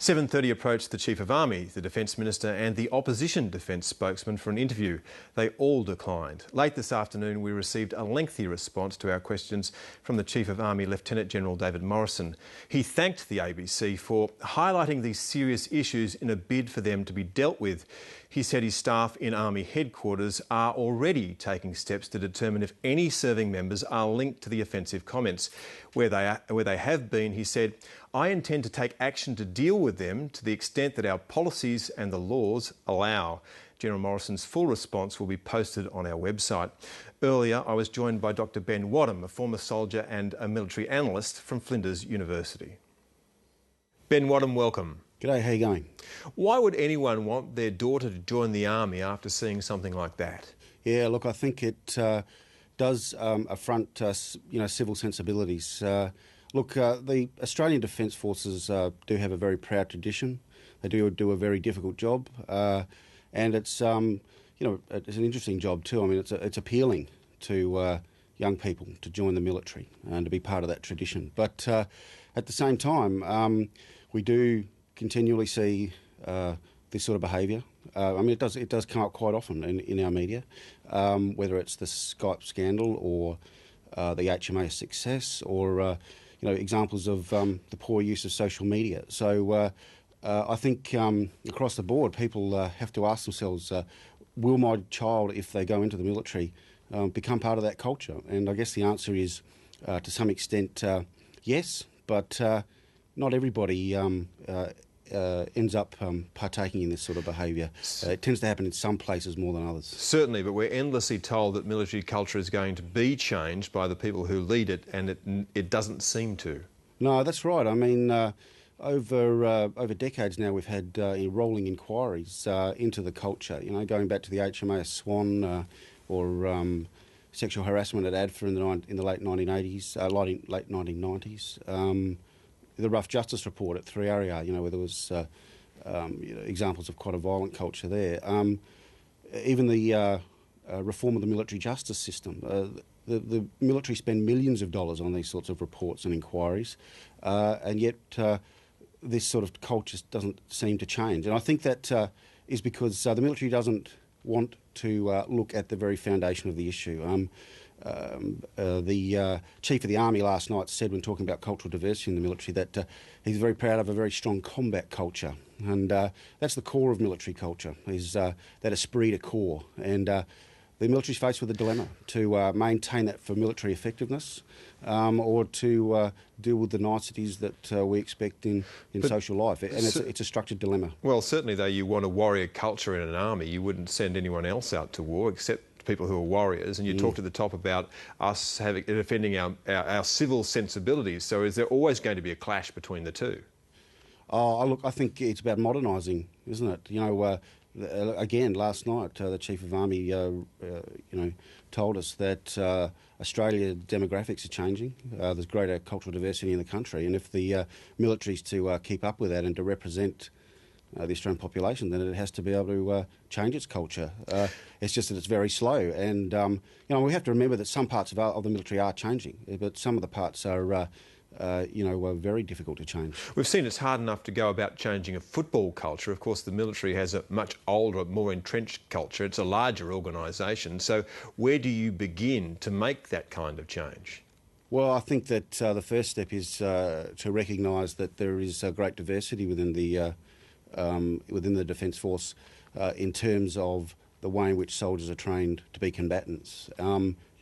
7:30 approached the Chief of Army, the Defence Minister and the opposition Defence spokesman for an interview. They all declined. Late this afternoon we received a lengthy response to our questions from the Chief of Army, Lieutenant General David Morrison. He thanked the ABC for highlighting these serious issues in a bid for them to be dealt with. He said his staff in Army headquarters are already taking steps to determine if any serving members are linked to the offensive comments. Where they have been, he said, I intend to take action to deal with them to the extent that our policies and the laws allow. General Morrison's full response will be posted on our website. Earlier, I was joined by Dr. Ben Wadham, a former soldier and a military analyst from Flinders University. Ben Wadham, welcome. G'day, how you going? Why would anyone want their daughter to join the Army after seeing something like that? Yeah, look, I think it does affront, civil sensibilities. The Australian Defence Forces do have a very proud tradition. They do a very difficult job, and it's it's an interesting job too. I mean, it's appealing to young people to join the military and to be part of that tradition. But at the same time, we do continually see this sort of behaviour. It does come up quite often in our media, whether it's the Skype scandal or the HMAS success, or examples of the poor use of social media. So I think across the board, people have to ask themselves, will my child, if they go into the military, become part of that culture? And I guess the answer is, to some extent, yes, but not everybody ends up partaking in this sort of behaviour. It tends to happen in some places more than others. Certainly, but we're endlessly told that military culture is going to be changed by the people who lead it, and it doesn't seem to. No, that's right. I mean, over decades now, we've had rolling inquiries into the culture. You know, going back to the HMAS Swan or sexual harassment at ADF in the late 1980s, late 1990s. The Rough Justice Report at 3RER, where there was examples of quite a violent culture there. Even the reform of the military justice system. The military spend millions of dollars on these sorts of reports and inquiries, and yet this sort of culture doesn't seem to change. And I think that is because the military doesn't want to look at the very foundation of the issue. The Chief of the Army last night said, when talking about cultural diversity in the military, that he's very proud of a very strong combat culture. And that's the core of military culture, is that esprit de corps. And the military's faced with a dilemma to maintain that for military effectiveness, or to deal with the niceties that we expect in social life. And it's a structured dilemma. Well, certainly, though, you want a warrior culture in an army. You wouldn't send anyone else out to war except people who are warriors, and you talked at the top about us defending our civil sensibilities. So is there always going to be a clash between the two? Oh, look, I think it's about modernising, isn't it? Again, last night the Chief of Army, told us that Australia demographics are changing. There's greater cultural diversity in the country, and if the military's to keep up with that and to represent the Australian population, then it has to be able to change its culture. It's just that it's very slow, and we have to remember that some parts of the military are changing, but some of the parts are very difficult to change. We've seen it's hard enough to go about changing a football culture. Of course, the military has a much older, more entrenched culture. It's a larger organisation. So where do you begin to make that kind of change? Well, I think that the first step is to recognise that there is a great diversity within the Defence Force in terms of the way in which soldiers are trained to be combatants.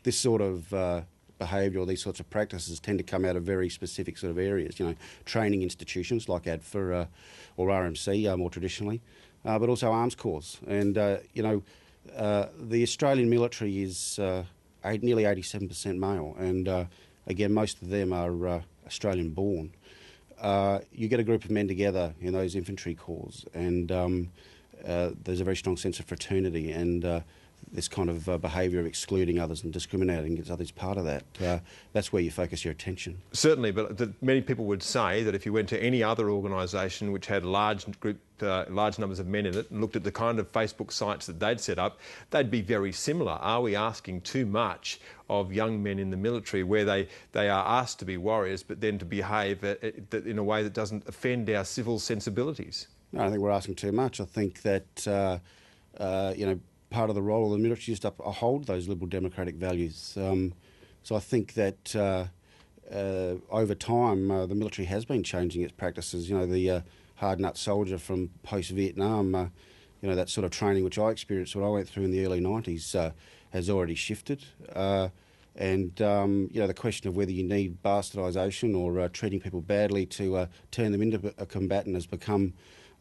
This sort of behaviour or these sorts of practices tend to come out of very specific sort of areas, training institutions like ADF or RMC more traditionally, but also arms corps. And, the Australian military is nearly 87% male, and again, most of them are Australian born. You get a group of men together in those infantry corps, and there's a very strong sense of fraternity, and this kind of behaviour of excluding others and discriminating against others, part of that. That's where you focus your attention. Certainly, but many people would say that if you went to any other organisation which had large numbers of men in it and looked at the kind of Facebook sites that they'd set up, they'd be very similar. Are we asking too much of young men in the military, where they are asked to be warriors but then to behave in a way that doesn't offend our civil sensibilities? No, I don't think we're asking too much. I think that part of the role of the military is to uphold those liberal democratic values. So I think that over time the military has been changing its practices. The hard nut soldier from post-Vietnam, that sort of training which I experienced when I went through in the early 90s has already shifted. The question of whether you need bastardisation or treating people badly to turn them into a combatant has become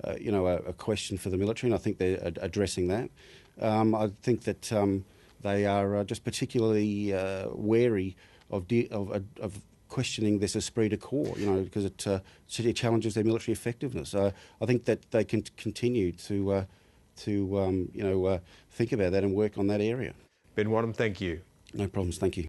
a question for the military, and I think they're addressing that. I think that they are just particularly wary of questioning this esprit de corps, because it challenges their military effectiveness. I think that they can continue to think about that and work on that area. Ben Wadham, thank you. No problems, thank you.